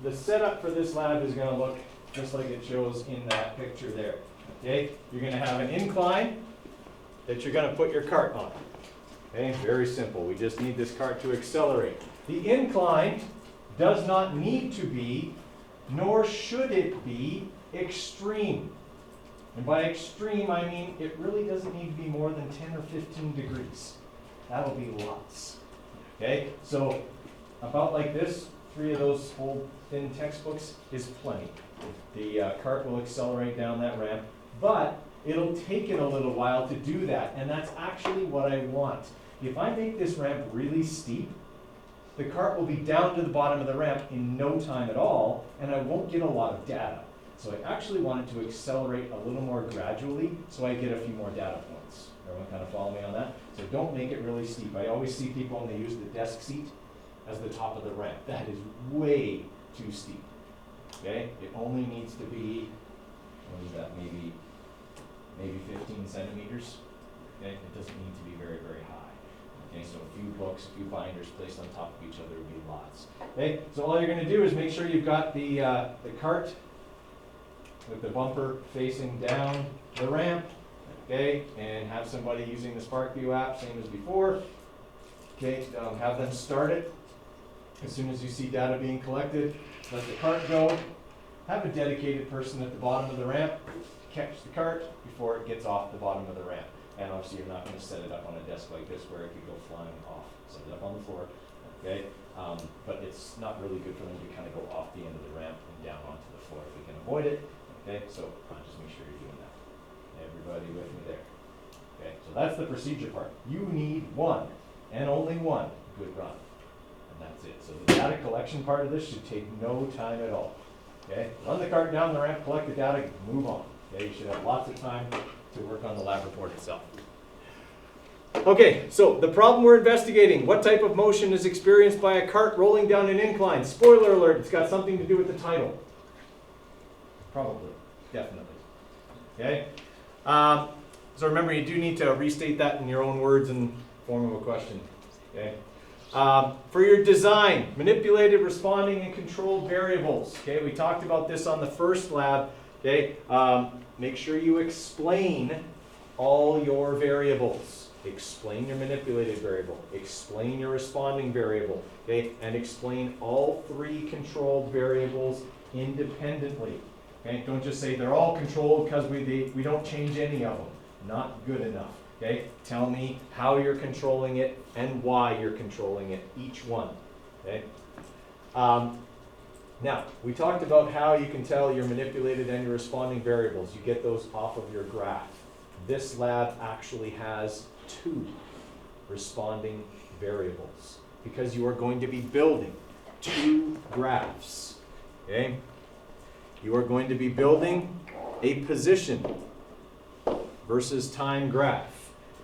the setup for this lab is going to look just like it shows in that picture there. Okay, you're going to have an incline that you're going to put your cart on. Okay, very simple. We just need this cart to accelerate. The incline does not need to be, nor should it be, extreme. And by extreme, I mean it really doesn't need to be more than 10 or 15 degrees. That'll be lots. Okay, so about like this, 3 of those old thin textbooks is plenty. The cart will accelerate down that ramp, but it'll take it a little while to do that, and that's actually what I want. If I make this ramp really steep, the cart will be down to the bottom of the ramp in no time at all, and I won't get a lot of data. So I actually want it to accelerate a little more gradually so I get a few more data points. Everyone kind of follow me on that? So don't make it really steep. I always see people when they use the desk seat as the top of the ramp. That is way too steep. Okay? It only needs to be, what is that, maybe 15 centimeters. Okay? It doesn't need to be very, very high. Okay, so a few books, a few binders placed on top of each other would be lots. Okay, so all you're going to do is make sure you've got the cart with the bumper facing down the ramp, okay, and have somebody using the SparkView app, same as before. Okay, have them start it. As soon as you see data being collected, let the cart go. Have a dedicated person at the bottom of the ramp catch the cart before it gets off the bottom of the ramp. And obviously you're not going to set it up on a desk like this where it could go flying off. Set it up on the floor, okay? But it's not really good for them to kind of go off the end of the ramp and down onto the floor if we can avoid it, okay? So just make sure you're doing that. Everybody with me there? Okay, so that's the procedure part. You need one, and only one, good run. And that's it. So the data collection part of this should take no time at all. Okay, run the cart down the ramp, collect the data, move on. Okay, you should have lots of time to work on the lab report itself. Okay, so the problem we're investigating, what type of motion is experienced by a cart rolling down an incline? Spoiler alert, it's got something to do with the title. Probably, definitely. Okay, so remember you do need to restate that in your own words in form of a question. Okay. For your design, manipulated, responding, and controlled variables. Okay, we talked about this on the first lab. Okay, make sure you explain all your variables. Explain your manipulated variable. Explain your responding variable. Okay, and explain all 3 controlled variables independently. Okay, don't just say they're all controlled because we don't change any of them. Not good enough. Okay, tell me how you're controlling it and why you're controlling it, each one. Okay. Now, we talked about how you can tell your manipulated and your responding variables. You get those off of your graph. This lab actually has 2 responding variables because you are going to be building 2 graphs. Okay? You are going to be building a position versus time graph.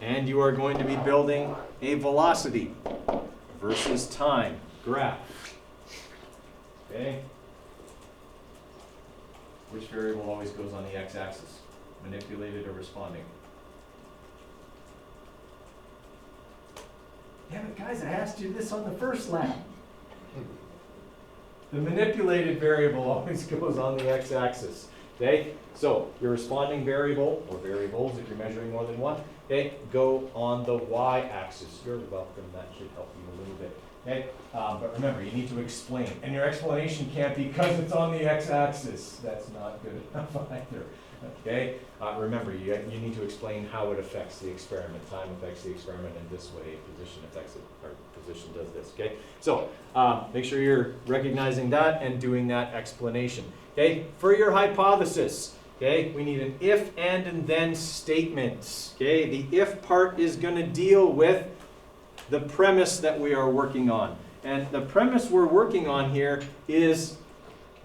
And you are going to be building a velocity versus time graph. Okay? Which variable always goes on the x-axis? Manipulated or responding? Damn it, guys, I asked you this on the first lab. The manipulated variable always goes on the x-axis. Okay? So your responding variable, or variables if you're measuring more than one, okay, go on the y-axis. You're welcome, that should help you a little bit. Okay? But remember, you need to explain. And your explanation can't be because it's on the x-axis. That's not good enough either. Okay? Remember, you need to explain how it affects the experiment. Time affects the experiment in this way. Position affects it, or position does this. Okay? So make sure you're recognizing that and doing that explanation. Okay? For your hypothesis, okay, we need an if, and then statement. Okay? The if part is going to deal with the premise that we are working on. And the premise we're working on here is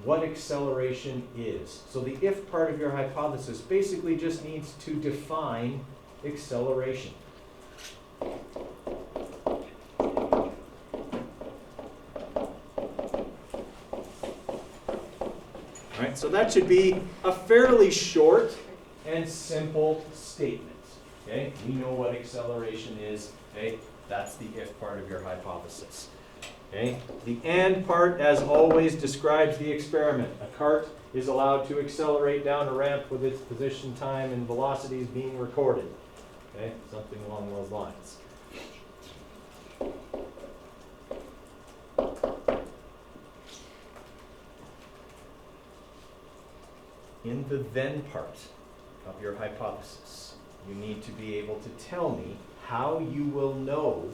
what acceleration is. So the if part of your hypothesis basically just needs to define acceleration. All right, so that should be a fairly short and simple statement. Okay, we know what acceleration is. Okay, that's the if part of your hypothesis. Okay? The and part, as always, describes the experiment. A cart is allowed to accelerate down a ramp with its position, time, and velocities being recorded. Okay? Something along those lines. In the then part of your hypothesis, you need to be able to tell me how you will know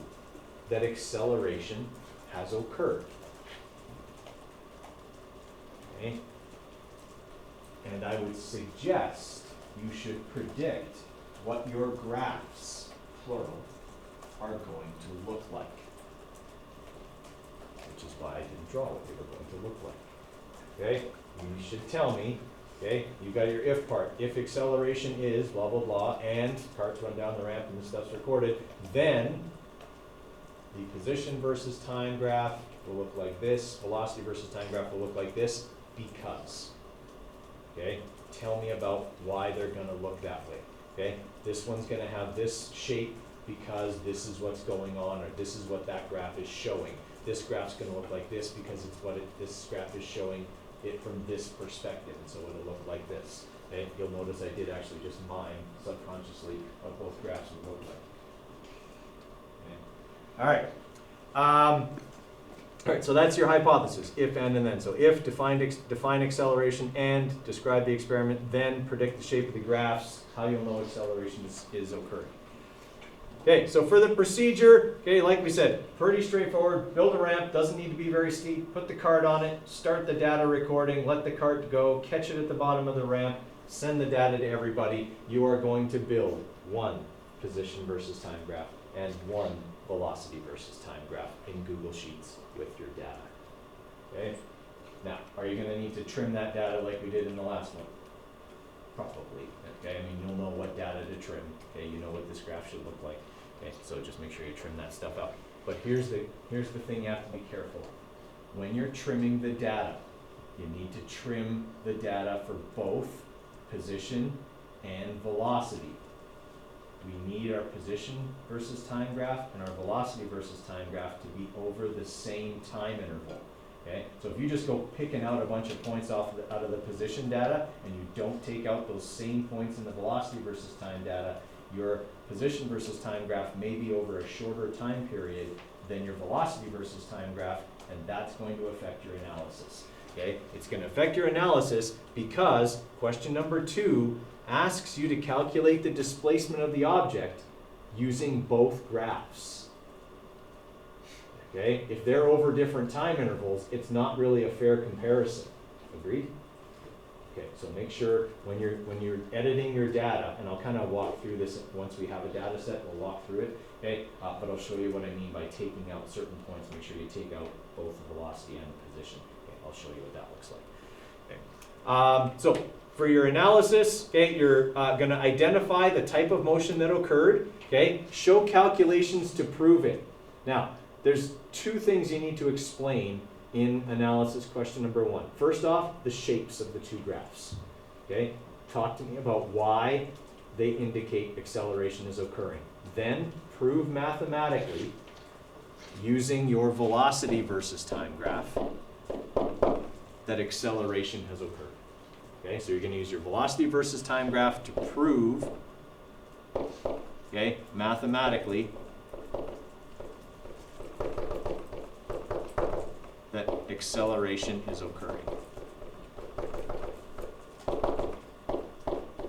that acceleration has occurred. Okay? And I would suggest you should predict what your graphs, plural, are going to look like. Which is why I didn't draw what they were going to look like. Okay? You should tell me, okay, you got your if part. If acceleration is blah, blah, blah, and carts run down the ramp and the stuff's recorded, then the position versus time graph will look like this. Velocity versus time graph will look like this because. Okay? Tell me about why they're going to look that way. Okay? This one's going to have this shape because this is what's going on, or this is what that graph is showing. This graph's going to look like this because it's what this graph is showing it from this perspective, and so it'll look like this. Okay? You'll notice I did actually just mime subconsciously what both graphs would look like. Okay. All right, so that's your hypothesis, if, and then. So if, define acceleration, and describe the experiment, then predict the shape of the graphs, how you'll know acceleration is occurring. Okay, so for the procedure, okay, like we said, pretty straightforward. Build a ramp, doesn't need to be very steep. Put the cart on it, start the data recording, let the cart go, catch it at the bottom of the ramp, send the data to everybody. You are going to build one position versus time graph and one velocity versus time graph in Google Sheets with your data. Okay? Now, are you going to need to trim that data like we did in the last one? Probably. Okay, I mean, you'll know what data to trim. Okay, you know what this graph should look like. Okay, so just make sure you trim that stuff out. But here's the thing you have to be careful. When you're trimming the data, you need to trim the data for both position and velocity. We need our position versus time graph and our velocity versus time graph to be over the same time interval. Okay, so if you just go picking out a bunch of points out of the position data and you don't take out those same points in the velocity versus time data, your position versus time graph may be over a shorter time period than your velocity versus time graph, and that's going to affect your analysis. Okay, it's going to affect your analysis because question number 2 asks you to calculate the displacement of the object using both graphs. Okay, if they're over different time intervals, it's not really a fair comparison. Agreed? Okay, so make sure when you're editing your data, and I'll kind of walk through this once we have a data set, we'll walk through it. Okay, but I'll show you what I mean by taking out certain points. Make sure you take out both the velocity and the position. Okay, I'll show you what that looks like. Okay, so for your analysis, okay, you're going to identify the type of motion that occurred. Okay, show calculations to prove it. Now, there's 2 things you need to explain in analysis question number 1. First off, the shapes of the 2 graphs. Okay, talk to me about why they indicate acceleration is occurring. Then prove mathematically using your velocity versus time graph that acceleration has occurred. Okay, so you're going to use your velocity versus time graph to prove, okay, mathematically that acceleration is occurring.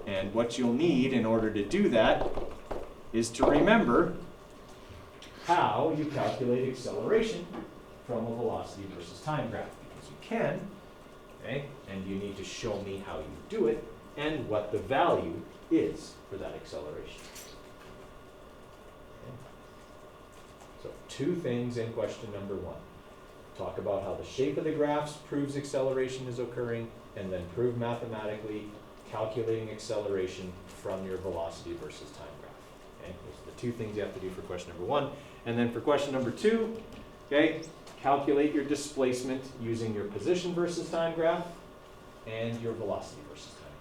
And what you'll need in order to do that is to remember how you calculate acceleration from a velocity versus time graph, because you can, okay, and you need to show me how you do it and what the value is for that acceleration. Okay. So 2 things in question number 1. Talk about how the shape of the graphs proves acceleration is occurring, and then prove mathematically calculating acceleration from your velocity versus time graph. Okay, those are the 2 things you have to do for question number 1. And then for question number 2, okay, calculate your displacement using your position versus time graph and your velocity versus time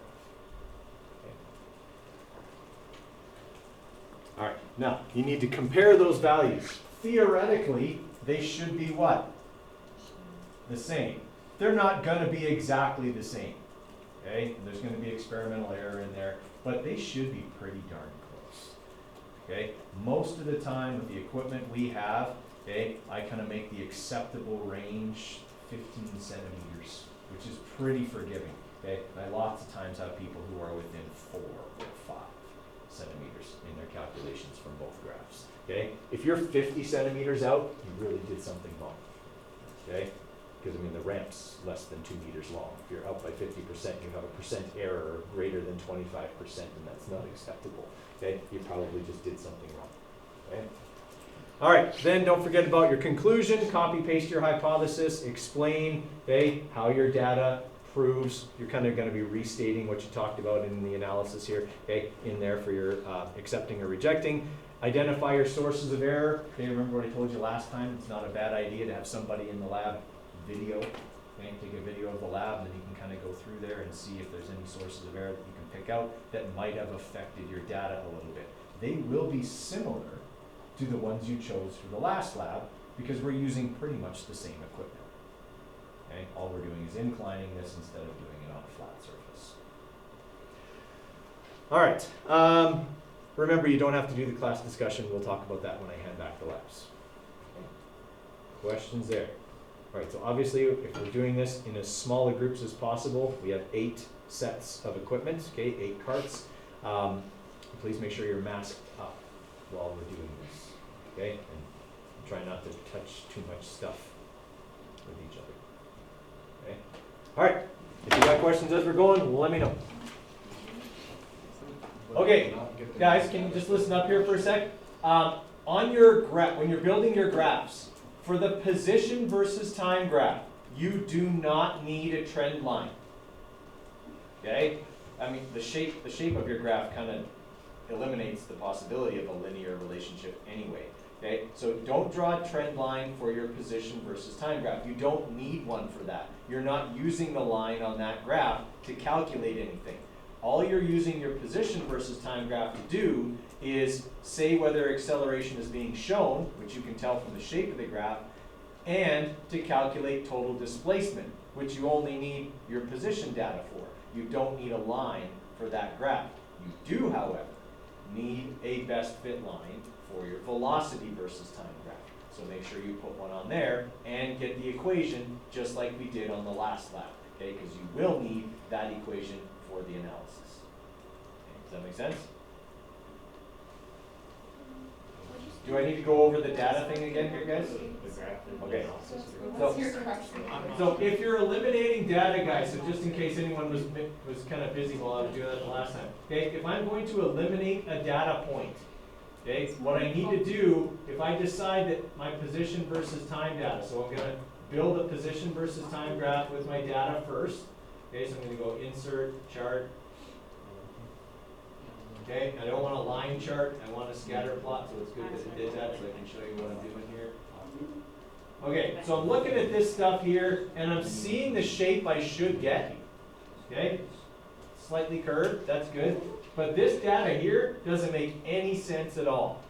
graph. Okay. All right, now you need to compare those values. Theoretically, they should be what? the same. They're not gonna be exactly the same, okay? There's gonna be experimental error in there, but they should be pretty darn close, okay? Most of the time with the equipment we have, okay, I kind of make the acceptable range 15 centimeters, which is pretty forgiving, okay? I lots of times have people who are within 4 or 5 centimeters in their calculations from both graphs, okay? If you're 50 centimeters out, you really did something wrong, okay? Because, I mean, the ramp's less than 2 meters long. If you're out by 50%, you have a percent error greater than 25%, and that's not acceptable, okay? You probably just did something wrong, okay? All right, then don't forget about your conclusion. Copy, paste your hypothesis, explain, okay, how your data proves. You're kind of going to be restating what you talked about in the analysis here, okay, in there for your accepting or rejecting. Identify your sources of error. Okay, remember what I told you last time? It's not a bad idea to have somebody in the lab video, okay, take a video of the lab, and then you can kind of go through there and see if there's any sources of error that you can pick out that might have affected your data a little bit. They will be similar to the ones you chose for the last lab because we're using pretty much the same equipment. Okay, all we're doing is inclining this instead of doing it on a flat surface. All right. Remember, you don't have to do the class discussion. We'll talk about that when I hand back the labs. Okay. Questions there? All right, so obviously, if we're doing this in as smaller groups as possible, we have 8 sets of equipment, okay, 8 carts. Please make sure you're masked up while we're doing this, okay? And try not to touch too much stuff with each other, okay? All right, if you got questions as we're going, let me know. Okay, guys, can you just listen up here for a sec? On your graph, when you're building your graphs, for the position versus time graph, you do not need a trend line. Okay? I mean, the shape of your graph kind of eliminates the possibility of a linear relationship anyway. Okay? So don't draw a trend line for your position versus time graph. You don't need one for that. You're not using the line on that graph to calculate anything. All you're using your position versus time graph to do is say whether acceleration is being shown, which you can tell from the shape of the graph, and to calculate total displacement, which you only need your position data for. You don't need a line for that graph. You do, however, need a best fit line for your velocity versus time graph. So make sure you put one on there and get the equation just like we did on the last lab, okay? Because you will need that equation for the analysis. Okay, does that make sense? Do I need to go over the data thing again here, guys? Okay. So if you're eliminating data, guys, so just in case anyone was kind of busy while I was doing that the last time, okay, if I'm going to eliminate a data point, okay, what I need to do, if I decide that my position versus time data, so I'm going to build a position versus time graph with my data first, okay, so I'm going to go insert, chart, okay, I don't want a line chart, I want a scatter plot, so it's good that it did that, so I can show you what I'm doing here. Okay, so I'm looking at this stuff here, and I'm seeing the shape I should get, okay? Slightly curved, that's good. But this data here doesn't make any sense at all,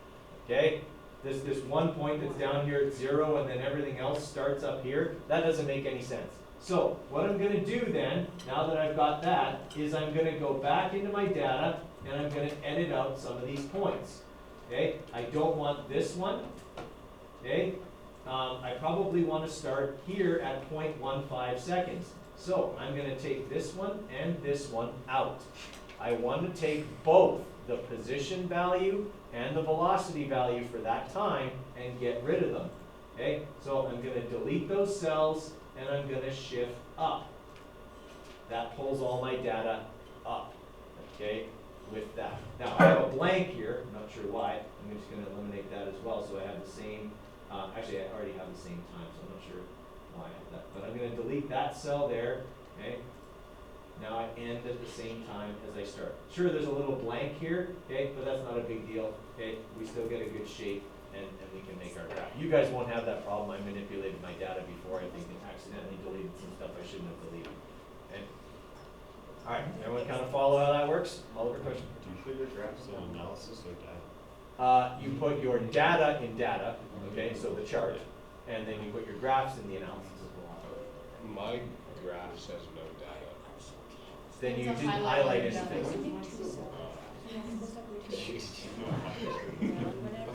okay? This one point that's down here at 0, and then everything else starts up here, that doesn't make any sense. So what I'm going to do then, now that I've got that, is I'm going to go back into my data, and I'm going to edit out some of these points, okay? I don't want this one, okay? I probably want to start here at 0.15 seconds. So I'm going to take this one and this one out. I want to take both the position value and the velocity value for that time and get rid of them. Okay? So I'm going to delete those cells and I'm going to shift up. That pulls all my data up. Okay? With that. Now I have a blank here. I'm not sure why. I'm just going to eliminate that as well so I have the same. Actually, I already have the same time, so I'm not sure why I have that. But I'm going to delete that cell there. Okay. Now I end at the same time as I start. Sure, there's a little blank here, okay, but that's not a big deal. Okay, we still get a good shape, and we can make our graph. You guys won't have that problem. I manipulated my data before. I think and accidentally deleted some stuff I shouldn't have deleted. Okay. All right, everyone kind of follow how that works? Oliver, question? Do you put your graphs in analysis or data? You put your data in data, okay, so the chart, and then you put your graphs in the analysis. My graph says no data. Then you It's a didn't highlight highlight of anything. data.